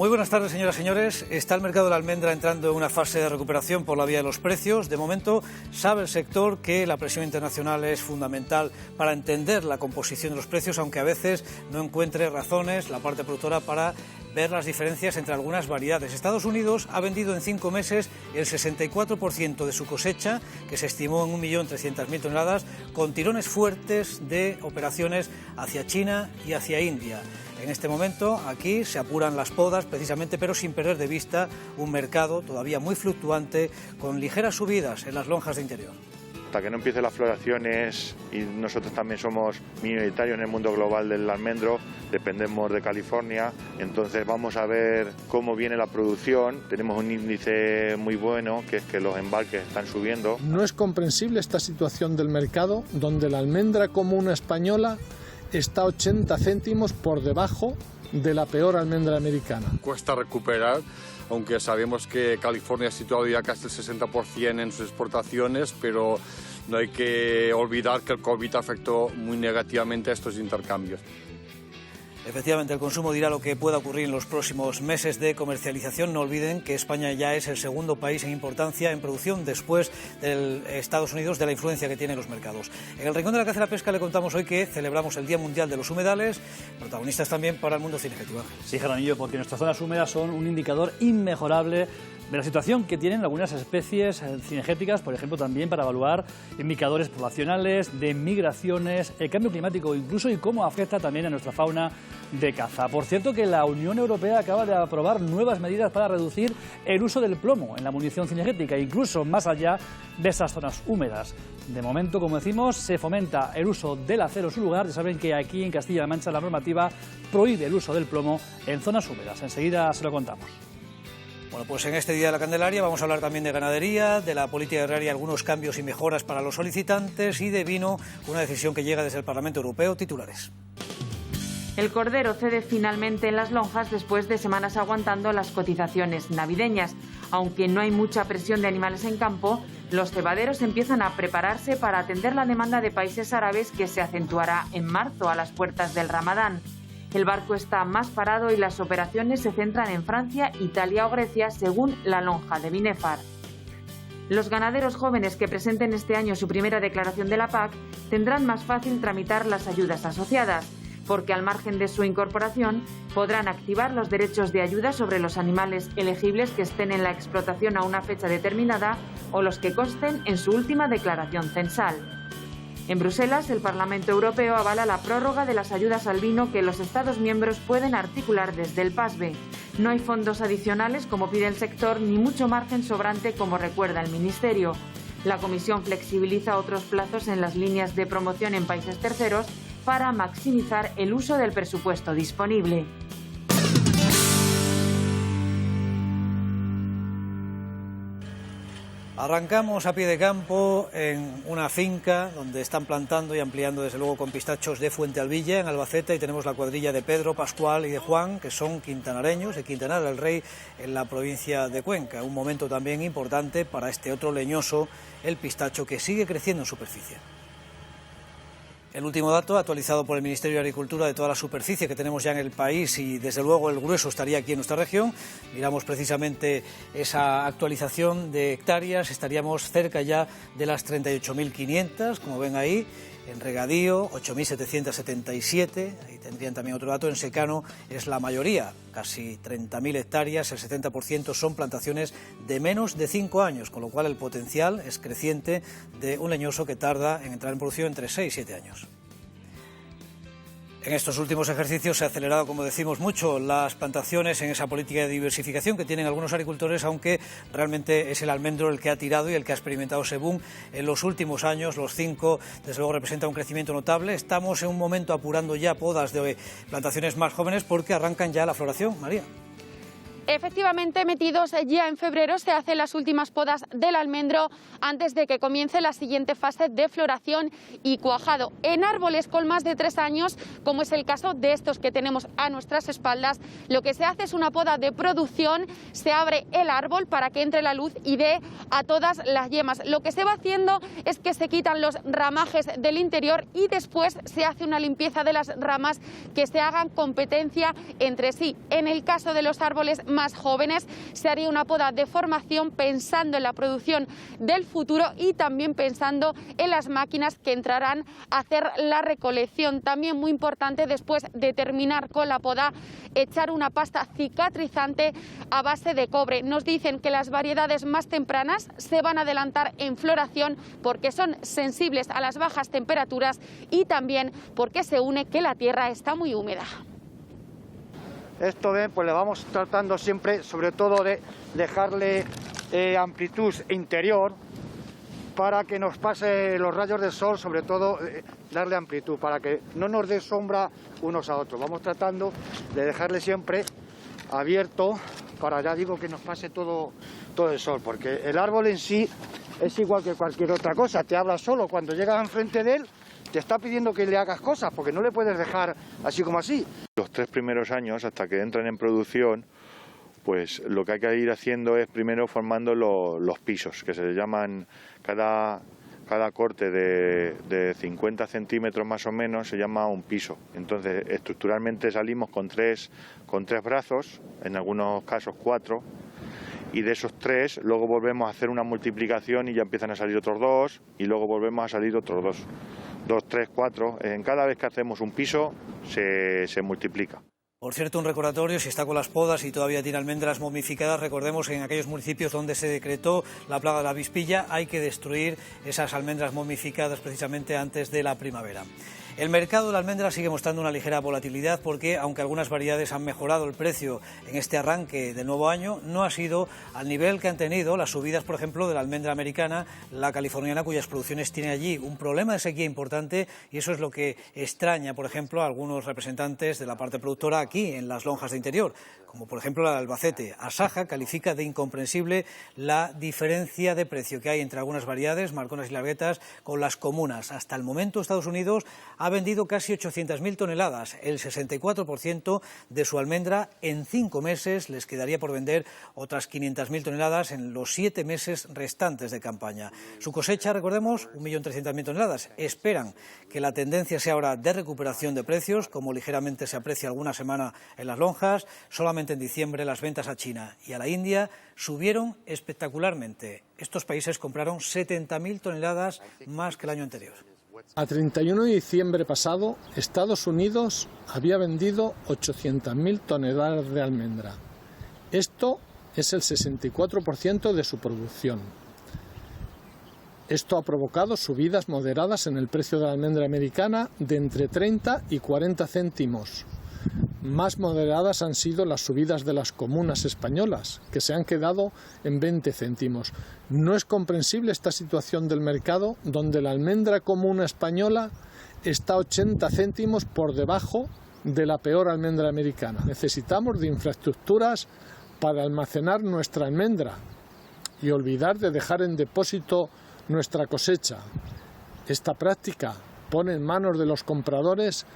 Muy buenas tardes, señoras y señores. Está el mercado de la almendra entrando en una fase de recuperación por la vía de los precios. De momento, sabe el sector que la presión internacional es fundamental para entender la composición de los precios, aunque a veces no encuentre razones la parte productora para ver las diferencias entre algunas variedades. Estados Unidos ha vendido en 5 meses el 64% de su cosecha, que se estimó en 1.300.000 toneladas, con tirones fuertes de operaciones hacia China y hacia India. En este momento aquí se apuran las podas precisamente, pero sin perder de vista un mercado todavía muy fluctuante con ligeras subidas en las lonjas de interior. Hasta que no empiecen las floraciones, y nosotros también somos minoritarios en el mundo global del almendro, dependemos de California, entonces vamos a ver cómo viene la producción. Tenemos un índice muy bueno, que es que los embarques están subiendo. No es comprensible esta situación del mercado, donde la almendra común española está 80 céntimos por debajo de la peor almendra americana. Cuesta recuperar, aunque sabemos que California ha situado ya casi el 60% en sus exportaciones, pero no hay que olvidar que el COVID afectó muy negativamente a estos intercambios. Efectivamente, el consumo dirá lo que pueda ocurrir en los próximos meses de comercialización. No olviden que España ya es el segundo país en importancia en producción después de Estados Unidos, de la influencia que tiene en los mercados. En el Rincón de la Caza y la Pesca le contamos hoy que celebramos el Día Mundial de los Humedales, protagonistas también para el mundo cinegético. Sí, Jaramillo, porque nuestras zonas húmedas son un indicador inmejorable de la situación que tienen algunas especies cinegéticas, por ejemplo, también para evaluar indicadores poblacionales, de migraciones, el cambio climático incluso, y cómo afecta también a nuestra fauna de caza. Por cierto, que la Unión Europea acaba de aprobar nuevas medidas para reducir el uso del plomo en la munición cinegética, incluso más allá de esas zonas húmedas. De momento, como decimos, se fomenta el uso del acero en su lugar. Ya saben que aquí en Castilla-La Mancha la normativa prohíbe el uso del plomo en zonas húmedas. Enseguida se lo contamos. Bueno, pues en este Día de la Candelaria vamos a hablar también de ganadería, de la política agraria, algunos cambios y mejoras para los solicitantes, y de vino, una decisión que llega desde el Parlamento Europeo. Titulares. El cordero cede finalmente en las lonjas después de semanas aguantando las cotizaciones navideñas. Aunque no hay mucha presión de animales en campo, los cebaderos empiezan a prepararse para atender la demanda de países árabes, que se acentuará en marzo a las puertas del Ramadán. El barco está más parado y las operaciones se centran en Francia, Italia o Grecia, según la lonja de Binefar. Los ganaderos jóvenes que presenten este año su primera declaración de la PAC tendrán más fácil tramitar las ayudas asociadas, porque al margen de su incorporación podrán activar los derechos de ayuda sobre los animales elegibles que estén en la explotación a una fecha determinada o los que consten en su última declaración censal. En Bruselas, el Parlamento Europeo avala la prórroga de las ayudas al vino que los Estados miembros pueden articular desde el PASBE. No hay fondos adicionales, como pide el sector, ni mucho margen sobrante, como recuerda el Ministerio. La Comisión flexibiliza otros plazos en las líneas de promoción en países terceros para maximizar el uso del presupuesto disponible. Arrancamos a pie de campo en una finca donde están plantando y ampliando, desde luego, con pistachos de Fuente Alvilla, en Albacete, y tenemos la cuadrilla de Pedro, Pascual y de Juan, que son quintanareños, de Quintanar del Rey, en la provincia de Cuenca. Un momento también importante para este otro leñoso, el pistacho, que sigue creciendo en superficie. El último dato, actualizado por el Ministerio de Agricultura, de toda la superficie que tenemos ya en el país, y desde luego el grueso estaría aquí en nuestra región. Miramos precisamente esa actualización de hectáreas, estaríamos cerca ya de las 38.500, como ven ahí. En regadío, 8.777, ahí tendrían también otro dato. En secano es la mayoría, casi 30.000 hectáreas, el 70% son plantaciones de menos de 5 años, con lo cual el potencial es creciente de un leñoso que tarda en entrar en producción entre 6 y 7 años. En estos últimos ejercicios se ha acelerado, como decimos, mucho las plantaciones en esa política de diversificación que tienen algunos agricultores, aunque realmente es el almendro el que ha tirado y el que ha experimentado ese boom en los últimos años. Los 5, desde luego, representa un crecimiento notable. Estamos en un momento apurando ya podas de plantaciones más jóvenes porque arrancan ya la floración, María. Efectivamente, metidos ya en febrero, se hacen las últimas podas del almendro antes de que comience la siguiente fase de floración y cuajado. En árboles con más de 3 años, como es el caso de estos que tenemos a nuestras espaldas, lo que se hace es una poda de producción, se abre el árbol para que entre la luz y dé a todas las yemas. Lo que se va haciendo es que se quitan los ramajes del interior y después se hace una limpieza de las ramas que se hagan competencia entre sí. En el caso de los árboles más jóvenes se haría una poda de formación pensando en la producción del futuro y también pensando en las máquinas que entrarán a hacer la recolección. También muy importante, después de terminar con la poda, echar una pasta cicatrizante a base de cobre. Nos dicen que las variedades más tempranas se van a adelantar en floración porque son sensibles a las bajas temperaturas y también porque se une que la tierra está muy húmeda. Esto pues le vamos tratando siempre, sobre todo de dejarle amplitud interior para que nos pase los rayos del sol, sobre todo darle amplitud, para que no nos dé sombra unos a otros. Vamos tratando de dejarle siempre abierto para, ya digo, que nos pase todo el sol, porque el árbol en sí es igual que cualquier otra cosa, te habla solo. Cuando llegas enfrente de él, te está pidiendo que le hagas cosas, porque no le puedes dejar así como así. Los 3 primeros años, hasta que entran en producción, pues lo que hay que ir haciendo es primero formando los pisos, que se le llaman cada corte de 50 centímetros más o menos, se llama un piso. Entonces, estructuralmente salimos con tres brazos, en algunos casos 4, y de esos 3 luego volvemos a hacer una multiplicación y ya empiezan a salir otros 2, y luego volvemos a salir otros 2, 3, 4. En cada vez que hacemos un piso se multiplica. Por cierto, un recordatorio, si está con las podas y todavía tiene almendras momificadas, recordemos que en aquellos municipios donde se decretó la plaga de la avispilla hay que destruir esas almendras momificadas precisamente antes de la primavera. El mercado de la almendra sigue mostrando una ligera volatilidad porque, aunque algunas variedades han mejorado el precio en este arranque del nuevo año, no ha sido al nivel que han tenido las subidas, por ejemplo, de la almendra americana, la californiana, cuyas producciones tiene allí un problema de sequía importante, y eso es lo que extraña, por ejemplo, a algunos representantes de la parte productora aquí en las lonjas de interior, como por ejemplo la de Albacete. Asaja califica de incomprensible la diferencia de precio que hay entre algunas variedades, marconas y larguetas, con las comunas. Hasta el momento Estados Unidos ha vendido casi 800.000 toneladas, el 64% de su almendra en 5 meses. Les quedaría por vender otras 500.000 toneladas en los 7 meses restantes de campaña. Su cosecha, recordemos, 1.300.000 toneladas. Esperan que la tendencia sea ahora de recuperación de precios, como ligeramente se aprecia alguna semana en las lonjas. Solamente en diciembre las ventas a China y a la India subieron espectacularmente. Estos países compraron 70.000 toneladas más que el año anterior. A 31 de diciembre pasado, Estados Unidos había vendido 800.000 toneladas de almendra. Esto es el 64% de su producción. Esto ha provocado subidas moderadas en el precio de la almendra americana de entre 30 y 40 céntimos. Más moderadas han sido las subidas de las comunas españolas, que se han quedado en 20 céntimos. No es comprensible esta situación del mercado, donde la almendra comuna española está 80 céntimos por debajo de la peor almendra americana. Necesitamos de infraestructuras para almacenar nuestra almendra y olvidar de dejar en depósito nuestra cosecha. Esta práctica pone en manos de los compradores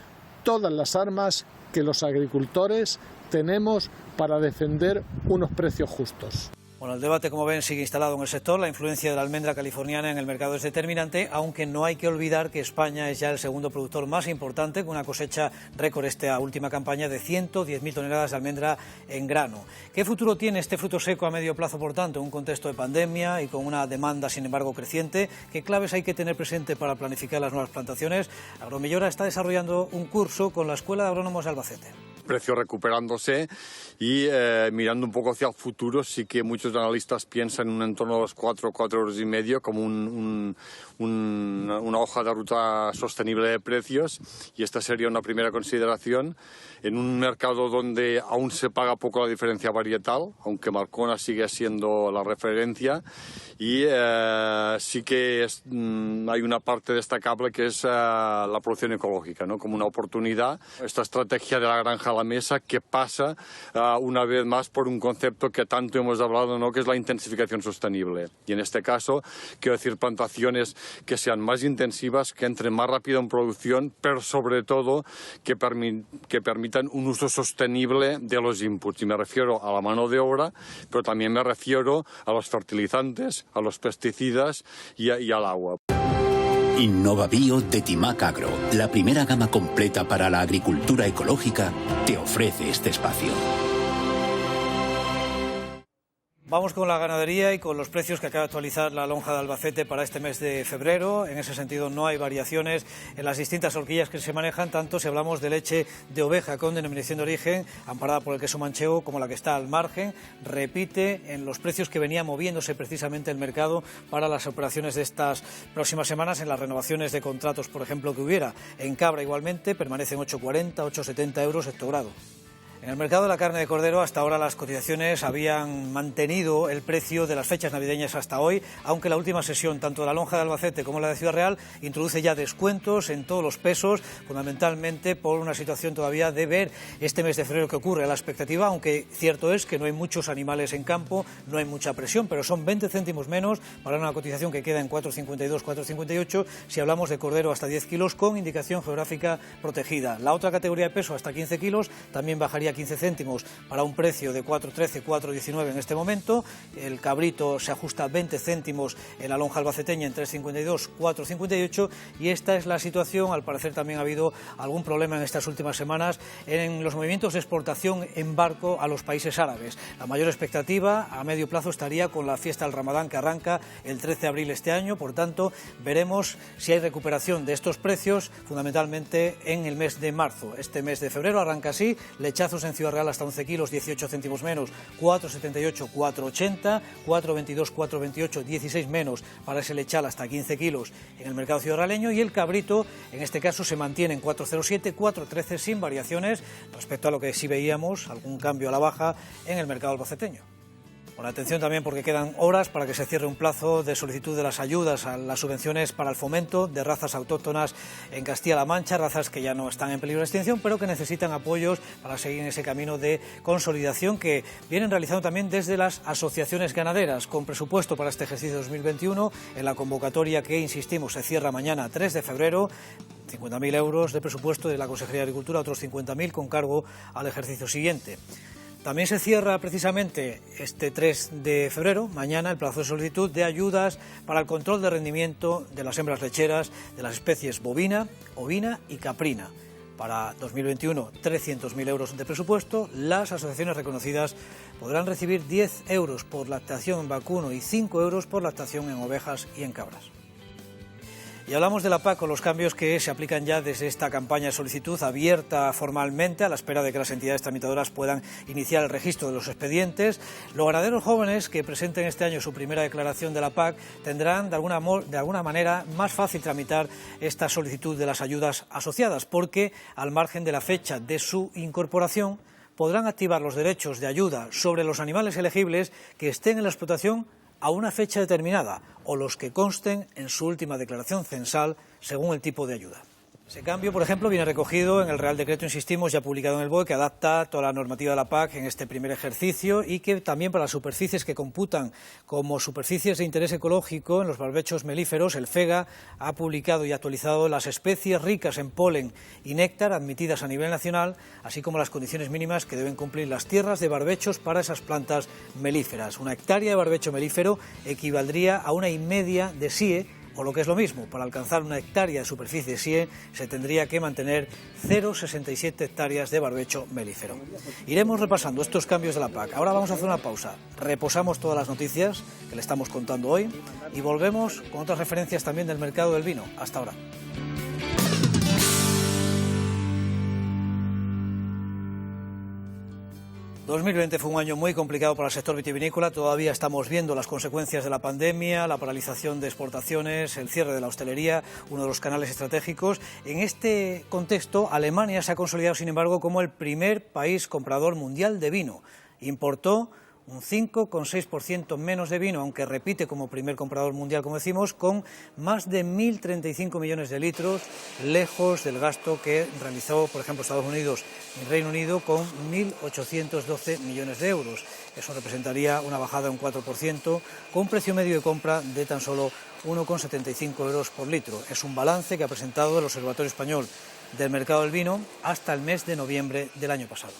todas las armas que los agricultores tenemos para defender unos precios justos. Bueno, el debate, como ven, sigue instalado en el sector. La influencia de la almendra californiana en el mercado es determinante, aunque no hay que olvidar que España es ya el segundo productor más importante, con una cosecha récord esta última campaña de 110.000 toneladas de almendra en grano. ¿Qué futuro tiene este fruto seco a medio plazo, por tanto, en un contexto de pandemia y con una demanda, sin embargo, creciente? ¿Qué claves hay que tener presente para planificar las nuevas plantaciones? Agromillora está desarrollando un curso con la Escuela de Agrónomos de Albacete. Precio recuperándose y mirando un poco hacia el futuro, sí que muchos analistas piensan en un entorno de los 4,5 euros como una hoja de ruta sostenible de precios, y esta sería una primera consideración en un mercado donde aún se paga poco la diferencia varietal, aunque Marcona sigue siendo la referencia, y sí que hay una parte destacable que es la producción ecológica, ¿no? Como una oportunidad. Esta estrategia de la granja a la mesa que pasa una vez más por un concepto que tanto hemos hablado, ¿no? Que es la intensificación sostenible. Y en este caso, quiero decir, plantaciones que sean más intensivas, que entren más rápido en producción, pero sobre todo que permitan un uso sostenible de los inputs. Y me refiero a la mano de obra, pero también me refiero a los fertilizantes, a los pesticidas y al agua. InnovaBio de Timac Agro, la primera gama completa para la agricultura ecológica, te ofrece este espacio. Vamos con la ganadería y con los precios que acaba de actualizar la lonja de Albacete para este mes de febrero. En ese sentido no hay variaciones en las distintas horquillas que se manejan, tanto si hablamos de leche de oveja con denominación de origen, amparada por el queso manchego, como la que está al margen. Repite en los precios que venía moviéndose precisamente el mercado para las operaciones de estas próximas semanas, en las renovaciones de contratos, por ejemplo, que hubiera. En cabra igualmente permanecen 8,40, 8,70 euros hectogrado. En el mercado de la carne de cordero, hasta ahora las cotizaciones habían mantenido el precio de las fechas navideñas hasta hoy, aunque la última sesión, tanto de la lonja de Albacete como la de Ciudad Real, introduce ya descuentos en todos los pesos, fundamentalmente por una situación todavía de ver este mes de febrero que ocurre. La expectativa, aunque cierto es que no hay muchos animales en campo, no hay mucha presión, pero son 20 céntimos menos para una cotización que queda en 4,52, 4,58, si hablamos de cordero hasta 10 kilos con indicación geográfica protegida. La otra categoría de peso, hasta 15 kilos, también bajaría 15 céntimos para un precio de 4,13, 4,19 en este momento. El cabrito se ajusta 20 céntimos en la lonja albaceteña en 3,52, 4,58, y esta es la situación. Al parecer también ha habido algún problema en estas últimas semanas en los movimientos de exportación en barco a los países árabes. La mayor expectativa a medio plazo estaría con la fiesta del Ramadán, que arranca el 13 de abril este año. Por tanto, veremos si hay recuperación de estos precios, fundamentalmente en el mes de marzo. Este mes de febrero arranca así: lechazos en Ciudad Real hasta 11 kilos, 18 céntimos menos, 4,78, 4,80, 4,22, 4,28, 16 menos para ese lechal hasta 15 kilos en el mercado ciudadrealeño, y el cabrito, en este caso, se mantiene en 4,07, 4,13 sin variaciones respecto a lo que sí veíamos, algún cambio a la baja en el mercado albaceteño. Con atención también, porque quedan horas para que se cierre un plazo de solicitud de las ayudas a las subvenciones para el fomento de razas autóctonas en Castilla-La Mancha, razas que ya no están en peligro de extinción, pero que necesitan apoyos para seguir en ese camino de consolidación que vienen realizando también desde las asociaciones ganaderas, con presupuesto para este ejercicio 2021, en la convocatoria que, insistimos, se cierra mañana 3 de febrero, 50.000 euros de presupuesto de la Consejería de Agricultura, otros 50.000 con cargo al ejercicio siguiente. También se cierra precisamente este 3 de febrero, mañana, el plazo de solicitud de ayudas para el control de rendimiento de las hembras lecheras de las especies bovina, ovina y caprina. Para 2021, 300.000 euros de presupuesto. Las asociaciones reconocidas podrán recibir 10 euros por lactación en vacuno y 5 euros por lactación en ovejas y en cabras. Y hablamos de la PAC con los cambios que se aplican ya desde esta campaña de solicitud abierta formalmente, a la espera de que las entidades tramitadoras puedan iniciar el registro de los expedientes. Los ganaderos jóvenes que presenten este año su primera declaración de la PAC tendrán de alguna manera más fácil tramitar esta solicitud de las ayudas asociadas, porque al margen de la fecha de su incorporación podrán activar los derechos de ayuda sobre los animales elegibles que estén en la explotación a una fecha determinada, o los que consten en su última declaración censal según el tipo de ayuda. Ese cambio, por ejemplo, viene recogido en el Real Decreto, insistimos, ya publicado en el BOE, que adapta toda la normativa de la PAC en este primer ejercicio, y que también para las superficies que computan como superficies de interés ecológico en los barbechos melíferos, el FEGA ha publicado y actualizado las especies ricas en polen y néctar admitidas a nivel nacional, así como las condiciones mínimas que deben cumplir las tierras de barbechos para esas plantas melíferas. Una hectárea de barbecho melífero equivaldría a 1,5 de SIE, o lo que es lo mismo, para alcanzar una hectárea de superficie SIE se tendría que mantener 0,67 hectáreas de barbecho melífero. Iremos repasando estos cambios de la PAC. Ahora vamos a hacer una pausa. Reposamos todas las noticias que le estamos contando hoy y volvemos con otras referencias también del mercado del vino. Hasta ahora. 2020 fue un año muy complicado para el sector vitivinícola. Todavía estamos viendo las consecuencias de la pandemia, la paralización de exportaciones, el cierre de la hostelería, uno de los canales estratégicos. En este contexto, Alemania se ha consolidado, sin embargo, como el primer país comprador mundial de vino. Importó un 5,6% menos de vino, aunque repite como primer comprador mundial, como decimos, con más de 1.035 millones de litros, lejos del gasto que realizó, por ejemplo, Estados Unidos y Reino Unido, con 1.812 millones de euros. Eso representaría una bajada de un 4%, con un precio medio de compra de tan solo 1,75 euros por litro. Es un balance que ha presentado el Observatorio Español del Mercado del Vino hasta el mes de noviembre del año pasado.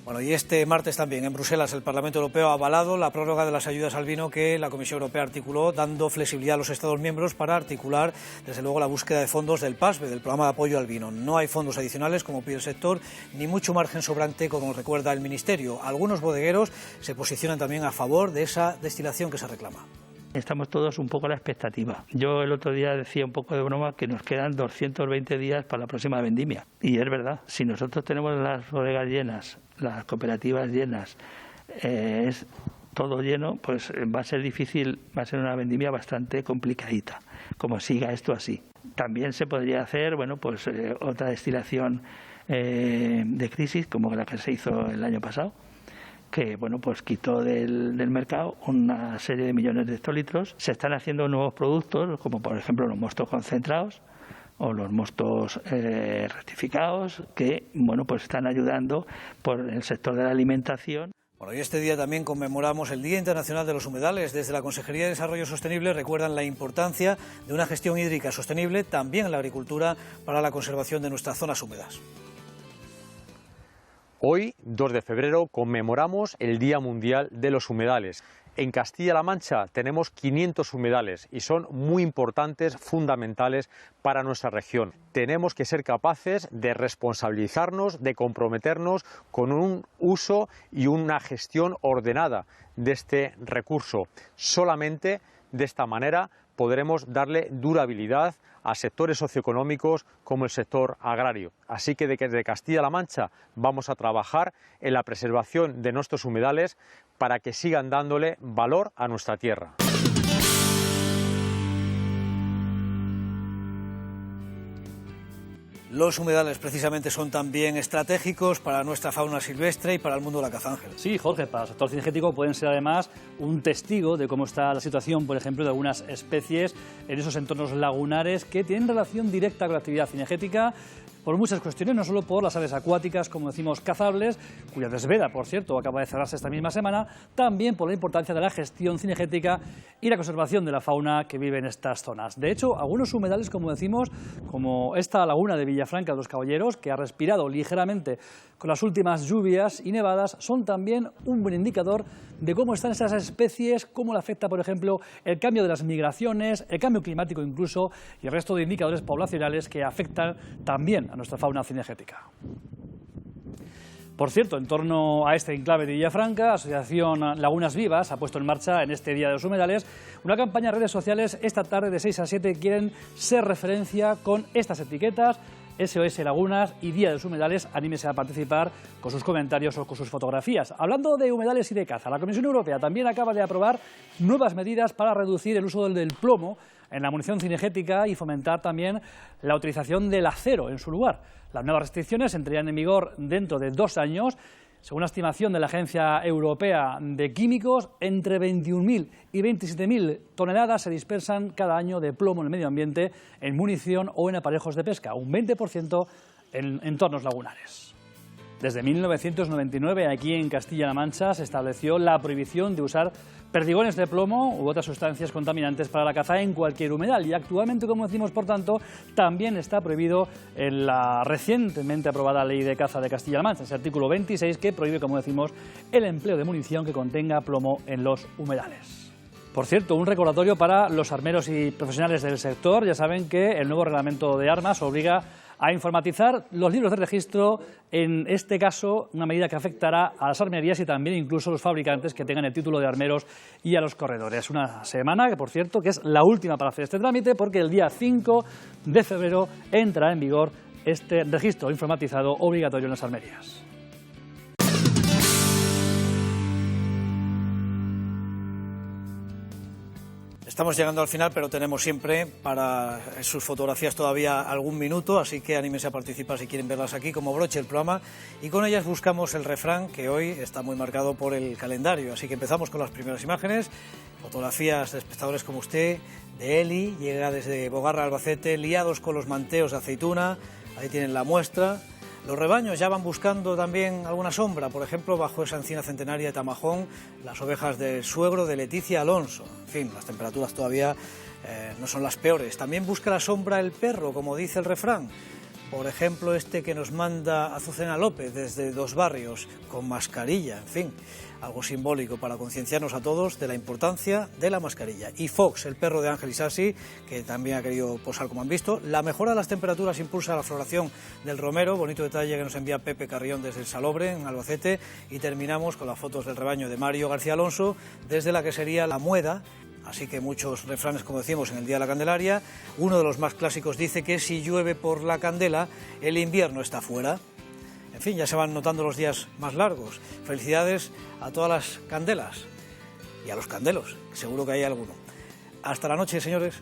Bueno, y este martes también en Bruselas el Parlamento Europeo ha avalado la prórroga de las ayudas al vino que la Comisión Europea articuló, dando flexibilidad a los Estados miembros para articular, desde luego, la búsqueda de fondos del PASBE, del Programa de Apoyo al Vino. No hay fondos adicionales, como pide el sector, ni mucho margen sobrante, como recuerda el Ministerio. Algunos bodegueros se posicionan también a favor de esa destilación que se reclama. Estamos todos un poco a la expectativa. Yo el otro día decía un poco de broma que nos quedan 220 días para la próxima vendimia. Y es verdad, si nosotros tenemos las bodegas llenas, las cooperativas llenas, es todo lleno, pues va a ser difícil, va a ser una vendimia bastante complicadita, como siga esto así. También se podría hacer, bueno, pues otra destilación de crisis, como la que se hizo el año pasado, que bueno, pues quitó del mercado una serie de millones de hectolitros. Se están haciendo nuevos productos, como por ejemplo los mostos concentrados o los mostos rectificados, que bueno, pues están ayudando por el sector de la alimentación. Bueno, y este día también conmemoramos el Día Internacional de los Humedales. Desde la Consejería de Desarrollo Sostenible recuerdan la importancia de una gestión hídrica sostenible, también en la agricultura, para la conservación de nuestras zonas húmedas. Hoy, 2 de febrero, conmemoramos el Día Mundial de los Humedales. En Castilla-La Mancha tenemos 500 humedales y son muy importantes, fundamentales para nuestra región. Tenemos que ser capaces de responsabilizarnos, de comprometernos con un uso y una gestión ordenada de este recurso. Solamente de esta manera podremos darle durabilidad a sectores socioeconómicos como el sector agrario. Así que desde Castilla-La Mancha vamos a trabajar en la preservación de nuestros humedales para que sigan dándole valor a nuestra tierra. Los humedales precisamente son también estratégicos para nuestra fauna silvestre y para el mundo de la caza, Ángel. Sí, Jorge, para el sector cinegético pueden ser además un testigo de cómo está la situación, por ejemplo, de algunas especies en esos entornos lagunares que tienen relación directa con la actividad cinegética, por muchas cuestiones, no solo por las aves acuáticas, como decimos, cazables, cuya desveda, por cierto, acaba de cerrarse esta misma semana, también por la importancia de la gestión cinegética y la conservación de la fauna que vive en estas zonas. De hecho, algunos humedales, como decimos, como esta laguna de Villafranca de los Caballeros, que ha respirado ligeramente con las últimas lluvias y nevadas, son también un buen indicador de cómo están esas especies, cómo le afecta, por ejemplo, el cambio de las migraciones, el cambio climático incluso, y el resto de indicadores poblacionales que afectan también a nuestra fauna cinegética. Por cierto, en torno a este enclave de Villafranca, la Asociación Lagunas Vivas ha puesto en marcha en este Día de los Humedales una campaña en redes sociales. Esta tarde de 6 a 7 quieren ser referencia con estas etiquetas: SOS Lagunas y Día de los Humedales. Anímese a participar con sus comentarios o con sus fotografías. Hablando de humedales y de caza, la Comisión Europea también acaba de aprobar nuevas medidas para reducir el uso del plomo en la munición cinegética y fomentar también la utilización del acero en su lugar. Las nuevas restricciones entrarían en vigor dentro de 2 años. Según la estimación de la Agencia Europea de Químicos, entre 21.000 y 27.000 toneladas se dispersan cada año de plomo en el medio ambiente, en munición o en aparejos de pesca, un 20% en entornos lagunares. Desde 1999, aquí en Castilla-La Mancha, se estableció la prohibición de usar perdigones de plomo u otras sustancias contaminantes para la caza en cualquier humedal. Y actualmente, como decimos, por tanto, también está prohibido en la recientemente aprobada Ley de Caza de Castilla-La Mancha, ese artículo 26, que prohíbe, como decimos, el empleo de munición que contenga plomo en los humedales. Por cierto, un recordatorio para los armeros y profesionales del sector. Ya saben que el nuevo reglamento de armas obliga a informatizar los libros de registro, en este caso una medida que afectará a las armerías y también incluso a los fabricantes que tengan el título de armeros y a los corredores. Una semana que, por cierto, que es la última para hacer este trámite, porque el día 5 de febrero entrará en vigor este registro informatizado obligatorio en las armerías. Estamos llegando al final, pero tenemos siempre para sus fotografías todavía algún minuto, así que anímense a participar si quieren verlas aquí como broche el programa. Y con ellas buscamos el refrán, que hoy está muy marcado por el calendario. Así que empezamos con las primeras imágenes, fotografías de espectadores como usted, de Eli, llega desde Bogarra, Albacete, liados con los manteos de aceituna, ahí tienen la muestra. Los rebaños ya van buscando también alguna sombra, por ejemplo, bajo esa encina centenaria de Tamajón, las ovejas del suegro de Leticia Alonso. En fin, las temperaturas todavía no son las peores. También busca la sombra el perro, como dice el refrán. Por ejemplo, este que nos manda Azucena López desde Dos Barrios, con mascarilla, en fin, algo simbólico para concienciarnos a todos de la importancia de la mascarilla. Y Fox, el perro de Ángel Isasi, que también ha querido posar, como han visto. La mejora de las temperaturas impulsa la floración del romero, bonito detalle que nos envía Pepe Carrión desde el Salobre, en Albacete. Y terminamos con las fotos del rebaño de Mario García Alonso, desde la que sería La Mueda. Así que muchos refranes, como decimos, en el Día de la Candelaria. Uno de los más clásicos dice que si llueve por la candela, el invierno está fuera. En fin, ya se van notando los días más largos. Felicidades a todas las candelas y a los candelos, seguro que hay alguno. Hasta la noche, señores.